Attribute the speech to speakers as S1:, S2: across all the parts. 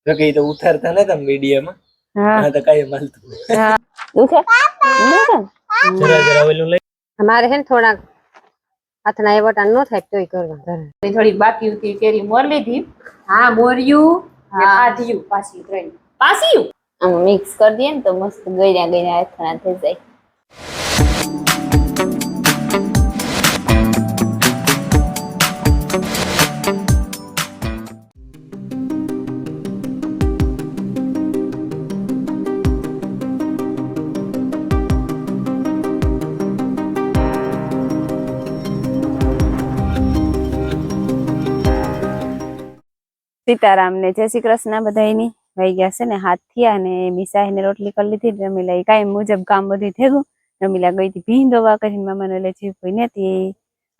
S1: તો કે તો ઉતારતા ને તમ મીડિયા માં હા તો કાય મળતું
S2: હા દુખે
S1: જરા જરા ઓલું લઈ
S2: हमारे है थोड़ा हाथना एवटा नो થાય તોય કરવા
S3: થોડી બાકી હતી કેરી મોર લીધી
S2: હા મોર્યું
S3: ને ખાધ્યું પાછી ત્રણ પાસીયું
S2: આમ મિક્સ કરી દઈએ ને તો મસ્ત ગળ્યા ગળ્યા હાથના થઈ જાય સીતારામ ને જય શ્રી કૃષ્ણ બધાયની વહી ગયા છે ને હાથ થયા ને મીસાઈ ને રોટલી કરી લીધી રમીલા કાયમ મુજબ કામ બધું થયું રમીલા ગઈ હતી ભીંડ દવા કરીને મામાને લે જીવ નથી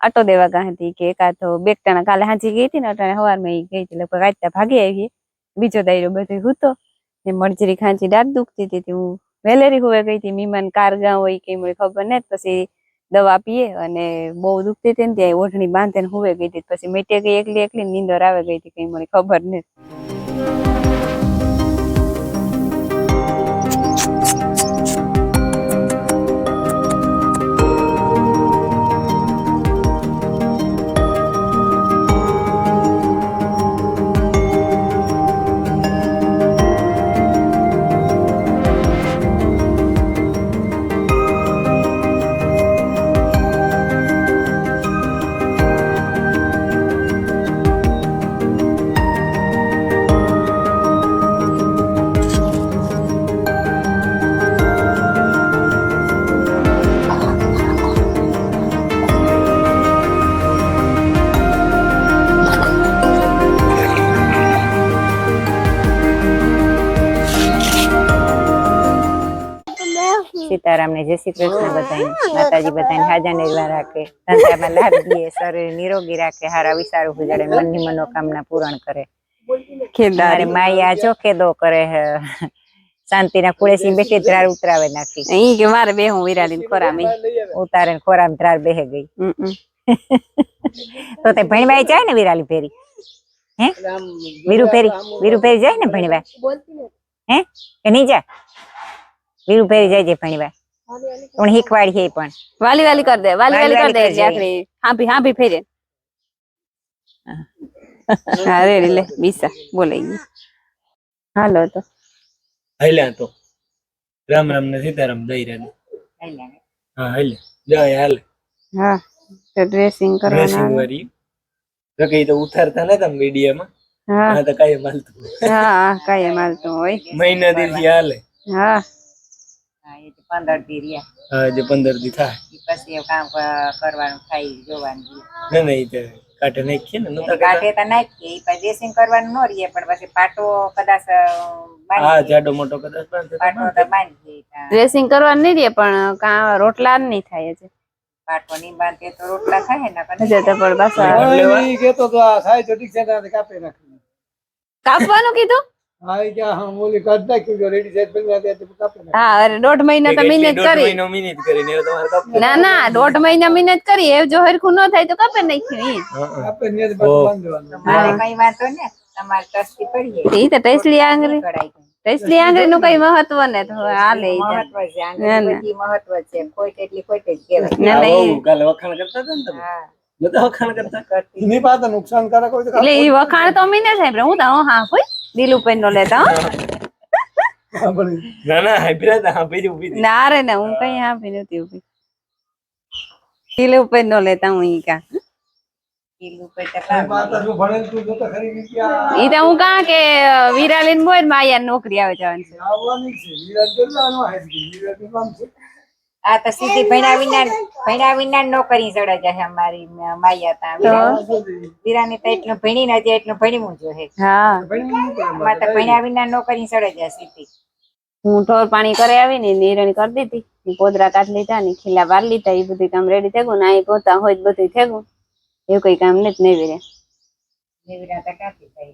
S2: આટો દેવા ગઈ હતી કે એકાતો બેકટાણા કાલે હાંજી ગઈ હતી ને અટાણે સવારમાં ગઈ હતી લગભગ આટતા ભાગી આવી બીજો દાયરો બધો હતો ને મરજરી ખાંચી દાંત દુખતી હતી હું વેલેરી હોવે ગઈ હતી મીમાન કારગાં હોય કે મને ખબર નથી પછી દવા પીએ અને બહુ દુખતી હતી ને ત્યાં ઓઢણી બાંધીને હોવે ગઈ હતી પછી મેટે ગઈ એકલી નીંદર આવે ગઈ હતી કઈ મને ખબર નથી सीताराम ने जय श्री कृष्ण बताई माताजी बताई हाजा निर्वाह राखे धंधा में लाभ दिए शरीर निरोगी राखे हारा विचार गुजरे मन की मनोकामना पूर्ण करे खेदारी माया जो खेदो करे शांति ना कुड़े सी बेटी द्रार उतरावे नाखी ई के मारे बे हूं विराली खोरा में उतारे खोरा में द्रार बेह गई तो ते भणवाई जाए ने विराली फेरी हैं वीरू फेरी जाए ने भणवा हैं के नहीं जा वीरू फेरी जाए जे भणवा उन हिकवाड़ी है पण वाली कर दे वाली कर दे आखरी हां भी फेरे अरे ले बीसा बोले हालो तो
S1: હાલ્યા તો રામ રામ ને સીતારામ દઈ રહ્યા હા હાલે જાય હાલે
S2: હા તો ડ્રેસિંગ કરવાના
S1: ડ્રેસિંગ વાળી તો કે તો ઉતારતા ને તમ મીડિયા માં હા તો કાય મળતું
S2: હા કાય મળતું હોય
S1: મહિના દી હાલે
S2: હા
S3: હા એ 15 દી રહ્યા
S1: હા જે 15 દી થાય
S3: પછી કામ કરવાનું થાય જોવાનું
S1: ના નહીં તે કાટે નાખીએ ને નતા
S3: કાટે તો નાખીએ પછી ડ્રેસિંગ કરવાનું ન રહીએ પણ પછી પાટો કદાચ
S1: હા જાડો મોટો કદાચ
S3: પાટો તો બાંધી
S2: ડ્રેસિંગ કરવાનું નહીં રહે પણ કા રોટલા નહીં થાય છે
S3: પાટો નહીં બાંધે તો રોટલા થાય ને
S2: કદાચ તો પણ બસ
S4: ઈ કેતો તો આ થાય તો ઠીક છે તો કાપી નાખી
S2: કાપવાનું કીધું
S4: હા ઈ કે હા મોલી કાઢ નાખ્યું જો રેડી સેટ બની ગયા તો કાપી નાખી
S2: હા અરે 1.5 મહિના તો મહેનત કરી
S1: મહિનો કરીને તમારે કાપી
S2: ના 1.5 મહિના મહેનત કરી એ જો હરખું ન થાય તો કાપી નાખ્યું
S4: કાપી ને પાછું બાંધવાનું
S3: મારે કઈ વાંધો ને તમારે ટસ્ટી પડીએ
S2: ઈ તો ટેસલી આંગળી નું કઈ મહત્વ ને તો હાલે ઈ
S3: મહત્વ છે આંગળી મહત્વ છે કોઈ એટલી કોઈ જ કહેવાય
S2: ના નહીં
S1: કાલે વખાણ કરતા હતા ને તમે
S3: હા
S1: બધા વખાણ કરતા
S4: એની પાસે નુકસાન કરે કોઈ તો
S2: એટલે ઈ વખાણ તો મીને સાહેબ હું તો હા કોઈ દિલ ઉપર નો લેતા
S1: ના ના હાઈબ્રા તા હાંભી ઉભી
S2: ના રે ના હું કઈ હા ભી નથી ઉભી દિલ ઉપર નો લેતા હું ઈ કા
S3: કિલો પર ટકા
S4: માતા જો ભણેલ તું જો તો ખરી ગયા
S2: ઈ તો હું કા કે વિરાલીન મોર માયા નોકરી આવે જવાનું છે
S4: આવવાની છે વિરાજ જોવાનો હે વિરાજ નું કામ છે
S3: આ તો સીધી ભણ્યા વિના નોકરી ચડે છે અમારી માયા તા વિરાની તો એટલું ભણી નથી એટલું ભણવું જોઈએ
S2: હા
S3: અમારે તો ભણ્યા વિના નોકરી ચડે છે સીધી
S2: હું ઢોર પાણી કરે આવી ને નિરણ કરી દીધી પોદરા કાઢ લીધા ને ખીલા વાર લીધા એ બધું કામ રેડી થયું ને આ પોતા હોય બધું થયું એવું કઈ કામ નથી નહીં વિરે
S3: નિવરા તો કાપી થઈ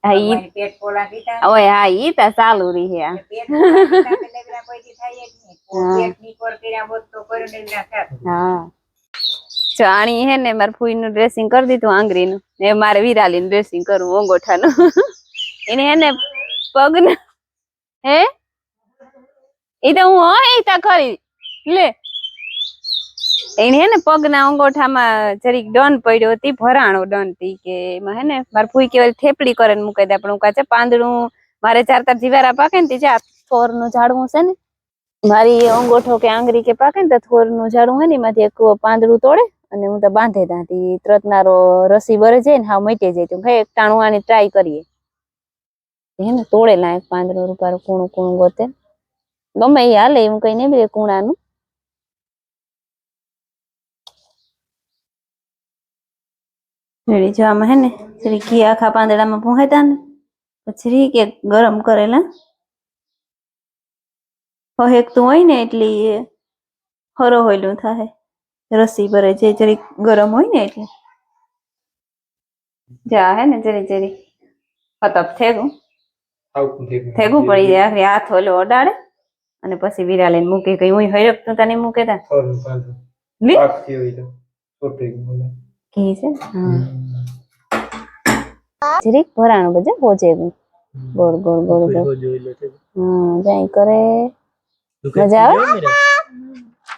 S2: હા ઈ
S3: પેટ પોલા દીધા
S2: ઓય હા ઈ તો ચાલુ રહી હે
S3: પેટ પોલા દીધા તો નિવરા કોઈ દી થાય જ નહીં પેટ ની પર કર્યા હોત તો કોઈ નિવરા થાત
S2: હા ચાણી હે ને માર ફૂઈ નું ડ્રેસિંગ કરી દીધું આંગળી નું ને મારે વિરાલી નું ડ્રેસિંગ કરવું અંગોઠા નું એને હે ને પગના હે એ તો હું હોય તા ખરી લે એને હે ને પગના અંગોઠામાં જરીક ડન પડ્યો હતી ભરાણો ડન હતી કે એમાં હે ને મારે ફૂઈ કેવાય થેપલી કરે ને મૂકી દે પણ હું કાચે પાંદડું મારે 4 જીવારા પાકે ને તે થોર નું ઝાડવું છે ને મારી અંગોઠો કે આંગળી કે પાકે ને તો થોર નું ઝાડવું હોય ને એમાંથી એક પાંદડું તોડે અને હું તો બાંધે ત્યાંથી ત્રતનારો રસી ભરે જાય ને હાવ મટી જાય તો ભાઈ એક ટાણું આની ટ્રાય કરીએ હે ને તોડેલા એક પાંદડું રૂપારું કૂણું કૂણું ગોતે ગમે એ હાલે એમ કઈ નહીં બે કૂણાનું રેડી જવામાં હે ને જરી ઘી આખા પાંદડામાં ભૂંહેતા ને પછી રીક એક ગરમ કરેલા હહેકતું હોય ને એટલી હરો હોયલું થાય રસી ભરે જે જરી ગરમ હોય ને એટલે જા હે ને જરી જરી ફતપ થેગું પડી જાય આખરી હાથ ઓલો અડાડે અને પછી વિરા લઈને મૂકે કઈ હું હરકતું તને મૂકે તા ઘી છે જરીક ભરાણું બધે પહોંચે ગોળ ગોળ ગોળ ગોળ જાય કરે મજા આવે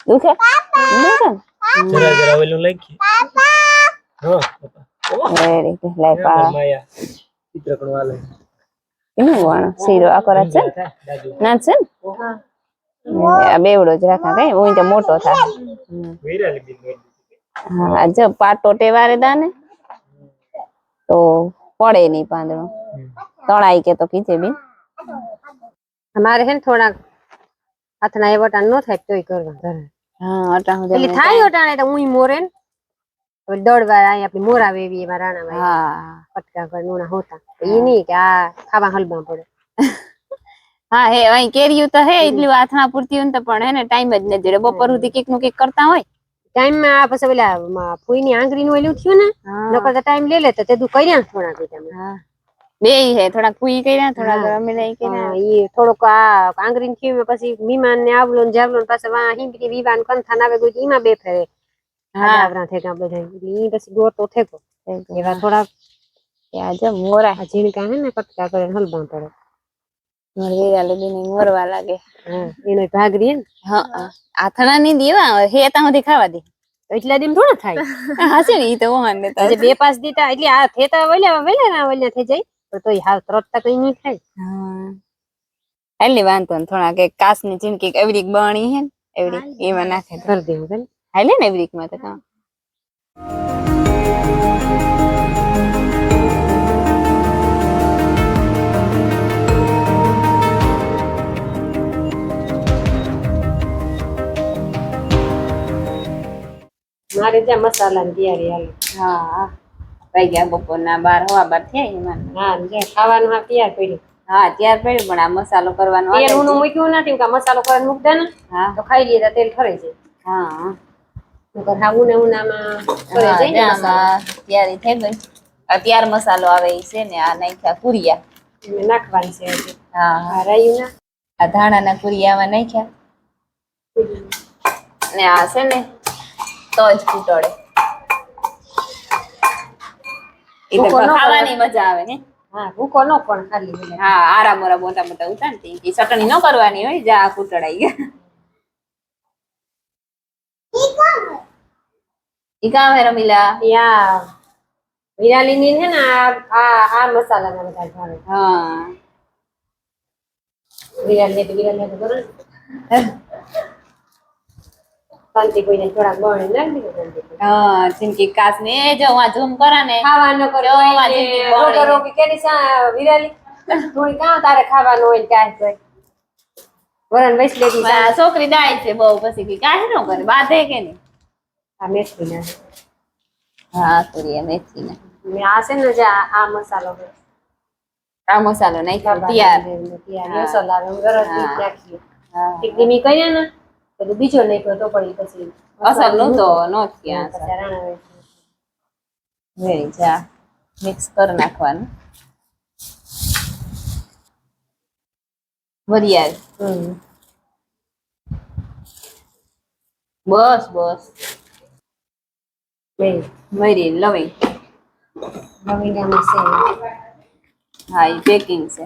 S2: દુખે દુખે
S1: જરા જરા ઓલું લખી હા
S2: વેરી ગુડ લાઈ પા
S1: ચિત્રકણ વાલે
S2: એનું વાણ શીરો આ કરે છે ના છે આ બેવડો જ રાખા કઈ હું તો મોટો થાય
S1: વેરાલી બિલ
S2: હા જો પાટો ટેવારે દાને તો પડે નહીં પાંદડો તણાઈ કે તો કીધે બી
S3: અમારે હે ને થોડાક હાથના એ વટાણ નો થાય તોય કરવા ઘરે
S2: હા અટા હું
S3: એટલે થાય વટાણે તો હું મોરે ને હવે દોડવા અહીંયા આપણી મોરા વેવી એમાં રાણા
S2: હા
S3: પટકા પર નોના હોતા એ નહીં કે આ ખાવા હલબા પડે
S2: હા હે અહીં કેરીયું તો હે એટલી આથણા પૂરતી હોય ને તો પણ હે ને ટાઈમ જ નથી જડે બપોર સુધી કઈક નું કઈક કરતા હોય
S3: ટાઈમ માં આ પછી પેલા ફૂઈની આંગળી નું એલું થયું ને નકર તો ટાઈમ લે તો તે તું કર્યા થોડાક
S2: હા બે હે થોડાક ફૂઈ કર્યા થોડાક અમે લઈ કર્યા
S3: ઈ થોડોક આ આંગળી ને થયું પછી મીમાન ને આવલો ને જાવલો ને પાછા વા હિંબી વિવાન કંથા નાવે ગઈ ઈમાં બે ફેરે હા આવરા થેગા બધા ઈ પછી ગોતો થેગો એવા થોડાક
S2: ત્યાં જો મોરા
S3: ઝીણકા હે ને કટકા કરે હલબા પડે
S2: મોરવા લાગે ને મોરવા લાગે
S3: હા એનો ભાગ રે ને
S2: હા આથણા ની દેવા હે તા સુધી ખાવા દે
S3: એટલા દિન થોડા થાય
S2: હાસે ને ઈ તો વાન ને
S3: આજે 2-5 દીતા એટલે આ થેતા વેલા થઈ જાય પણ તોય હાવ તરત કઈ નહીં થાય
S2: હા એટલે વાંધો ને થોડા કે કાસ ની ચીમકી એવરીક બણી હે ને એવરીક એમાં નાખે
S3: કર દેવું કે
S2: હાલે ને એવરીક માં તો કામ
S3: મારે ત્યાં મસાલા ની તૈયારી હાલે
S2: હા વાગ્યા બપોરના 12 થયા એમાં
S3: હા જે ખાવાનું હા તૈયાર કર્યું
S2: હા ત્યાર પડ્યું પણ આ મસાલો કરવાનો
S3: તેલ હું મૂક્યું નથી કે મસાલો કરીને મૂક દે ને
S2: હા
S3: તો ખાઈ લઈએ તો તેલ ઠરે જાય
S2: હા
S3: નકર હાવું ને ઉનામાં કરે જાય ને મસાલો
S2: તૈયારી થઈ ગઈ અત્યાર મસાલો આવે ઈ છે ને આ નાખ્યા કુરિયા
S3: એને નાખવાની છે હજી
S2: હા
S3: આ રાયું ના
S2: આ ધાણાના કુરિયામાં નાખ્યા ને આ છે ને તજ કૂટોડે ઈ તો ખાવાની મજા આવે ને
S3: હા ભૂકો નો પણ ખાલી બોલે
S2: હા આરા મોરા મોટા મોટા ઉતારતી ઈ ચટણી ન કરવાની હોય જા કૂટડાઈ ગયા ઈ કામ હે રમીલા
S3: યા વિરાલી ની છે ને આ મસાલા ના બધા ભાવે
S2: હા
S3: વિરાલી તો કરો શાંતિ કોઈને થોડાક બણે નાખી દીધું
S2: હા ચીમકી કાસ ને જો આ ઝૂમ કરા ને
S3: ખાવાનું કરો રોટી કેડી સા વિરાલી થોડી કાં તારે ખાવાનું હોય કાંઈ કોઈ વરણ વૈસ લેતી
S2: છોકરી દાય છે બહુ પછી કે કાંઈ ન કરે બાધે કે નહીં
S3: આ મેથી ના
S2: હા કુરિયા મેથી ના
S3: આ છે ને જે આ મસાલો
S2: આ મસાલો નાખ્યો તૈયાર
S3: મસાલા ગરમ નાખીએ ટીકડી મી કહીએ ને તો બીજો નાખ્યો તો પડી પછી
S2: અસર નતો નો ક્યાં
S3: પછી રાણા
S2: વેરી જા મિક્સ કરી નાખવાનું વરિયાળ બસ બસ મરી લવિંગ
S3: નવીનમાં છે
S2: હા એ પેકિંગ છે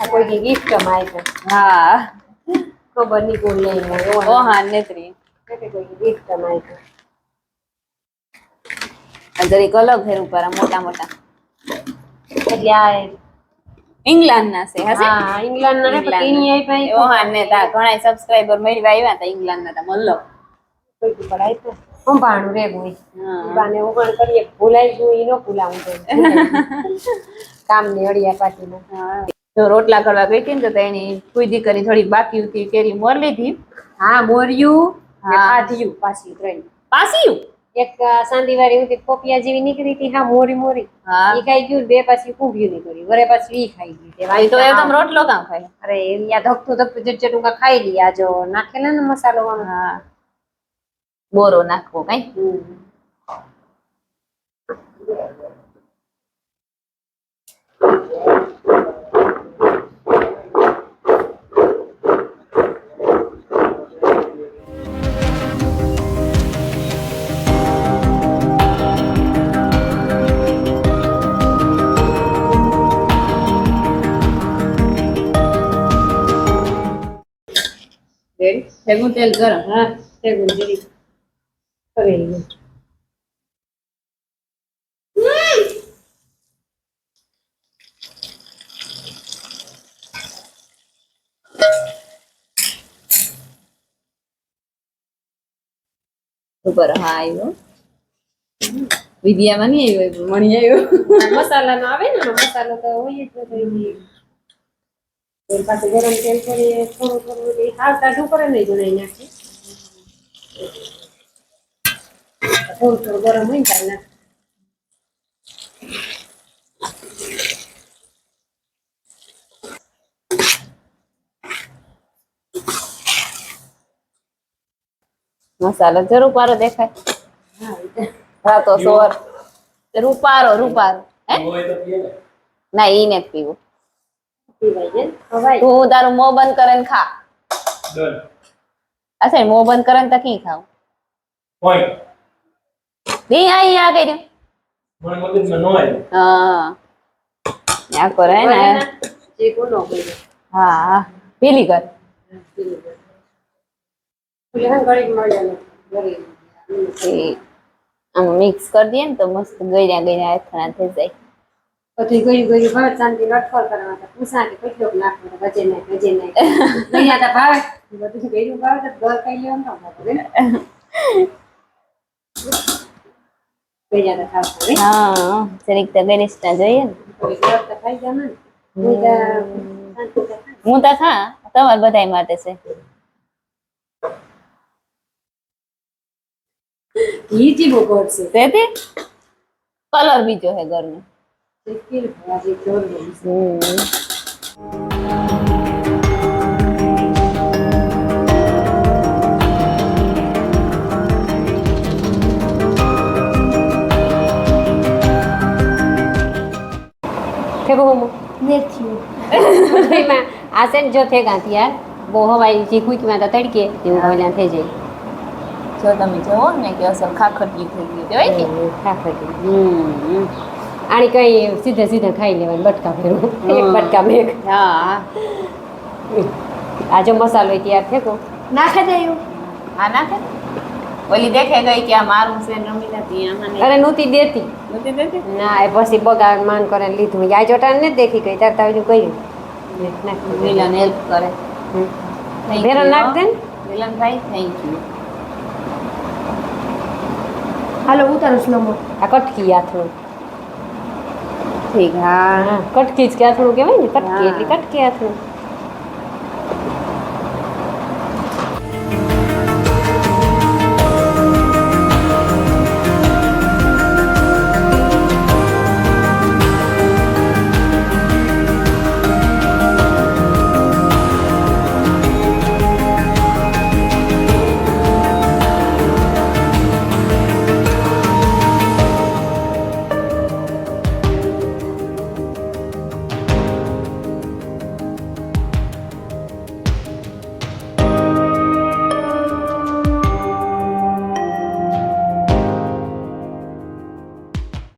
S3: આ કોઈ ગિફ્ટ માં આપ્યો
S2: હા
S3: ખબર નહીં કોણ લઈ આવ્યો
S2: ઓ હા નેત્રી
S3: કોઈ ગિફ્ટ માં આપ્યો
S2: આ જરીક અલગ ફેર ઉપર આ મોટા મોટા
S3: એટલે આ
S2: ઇંગ્લેન્ડ ના છે હશે
S3: હા ઇંગ્લેન્ડ ના હે ટીણી આપ્યા
S2: ઓ હા ને તા ઘણા સબસ્ક્રાઇબર મેળવા આવ્યા તા ઇંગ્લેન્ડ ના તા મલ્લો
S3: કોઈ પડાય તો સંભાણું રે કોઈ
S2: હા
S3: બાને ઉગણ કરીએ ભૂલાઈ ગયું ઈ નો ભૂલાવું તો કામ ની અડિયા પાટીમાં
S2: હા તો રોટલા કરવા ગઈ હતી ને તો એની કોઈ દીકરી થોડી બાકી હતી કેરી મોર લીધી
S3: હા મોર્યું ને
S2: હા.
S3: ખાધ્યું પાછી ત્રણ
S2: પાસીયું
S3: એક સાંદીવાળી હતી પોપિયા જેવી નીકળી હતી હા મોરી મોરી
S2: હા
S3: ઈ ખાઈ ગયું ને બે પાછી કુંભ્યું નીકળી વરે પાછી ઈ ખાઈ ગઈ તે
S2: ભાઈ તો એકદમ રોટલો કામ ખાય
S3: અરે યા ધકતું ધકતું જટજટું ખાઈ લી આ જો નાખેલા ને મસાલો આમાં.
S2: હા બોરો નાખવો કઈ રેડી ભેગું તેલ ગરમ
S3: હા તે ગુંજરી કરે ઈ.
S2: ઉપર હા આવ્યો વિદ્યામાં નહીં આવ્યો મણી આવ્યો
S3: મસાલા નો આવે ને મસાલો તો હોય જ બધો તેલ પાછું ગરમ તેલ કરીએ થોડું થોડું એ હાવ ટાઢું કરે નહીં જણાઈ નાખી થોડું થોડું ગરમ હોય ને ત્યારે નાખી.
S2: મસાલો જરૂર પારો દેખાય હા તો સોર રૂપારો રૂપારો હે ના ઈ ને પીવું
S3: પીવાય છે ને ખવાય
S2: તું તારું મોં બંધ કરે ને ખા અચ્છા મોં બંધ કરે ને તો કી ખાવ દી આઈ આ કર્યું હા આ કરે ને
S3: જે કોનો કર્યો
S2: હા પેલી કર
S3: એટલે હા ઘડીક મળ્યા ઘડી
S2: આમ મિક્સ કરી દઈએ ને તો મસ્ત ગળ્યા ગળ્યા અથાણા થઈ જાય
S3: પછી ગયું ગયું ભાવે શાંતિ લટફર કરવા તો પૂછા કે કેટલોક નાખવો તો ગજે નહીં ગયા તા ભાવે બધું ગયું ભાવે તો ઘર કઈ લેવાનું ન ભાવે ગયા તા ખાવ
S2: હા જરીક તો ગરિષ્ઠા જોઈએ ને
S3: ઘર તો ખાઈ ગયા ને હું તો શાંતિ તો ખાય.
S2: હું તો ખા તમારે બધાય માટે છે
S3: ઘી જીવો ગોળ છે
S2: તેથી કલર બીજો હે ઘરનો
S3: શીખી આજે જોર ગયું થેગો મો નથી એમાં આ છે ને જો થેગા ત્યાં બહુ હવાઈ જે કુકમાં તો તડકે એવું હવેલા થઈ જાય
S2: જો તમે જોવો ને કે અસર ખાખટી થઈ ગઈ હોય કે
S3: આની કઈ સીધે સીધે ખાઈ લેવાનું બટકા ફેરવું એક બટકા મેઘ
S2: હા
S3: આ જો મસાલો તૈયાર થેગો નાખે દે
S2: હા નાખે ઓલી દેખે ગઈ કે આ મારું છે ને રમી નથી આમાં
S3: અરે નહોતી દેતી
S2: નથી દેતી
S3: ના એ પછી બગાડ માન કરે લીધું યા જોટાને નથી દેખી ગઈ તાર તાવનું કહ્યું
S2: વિલન હેલ્પ કરે
S3: ભેરો નાખ દે ને
S2: વિલન ભાઈ થેન્ક યુ
S3: હાલો ઉતારો સ્લોમો આ કટકી આથણું
S2: ઠીક હા
S3: કટકી જ કે આથણું કહેવાય ને કટકી
S2: હા.
S3: એટલે કટકી આથણું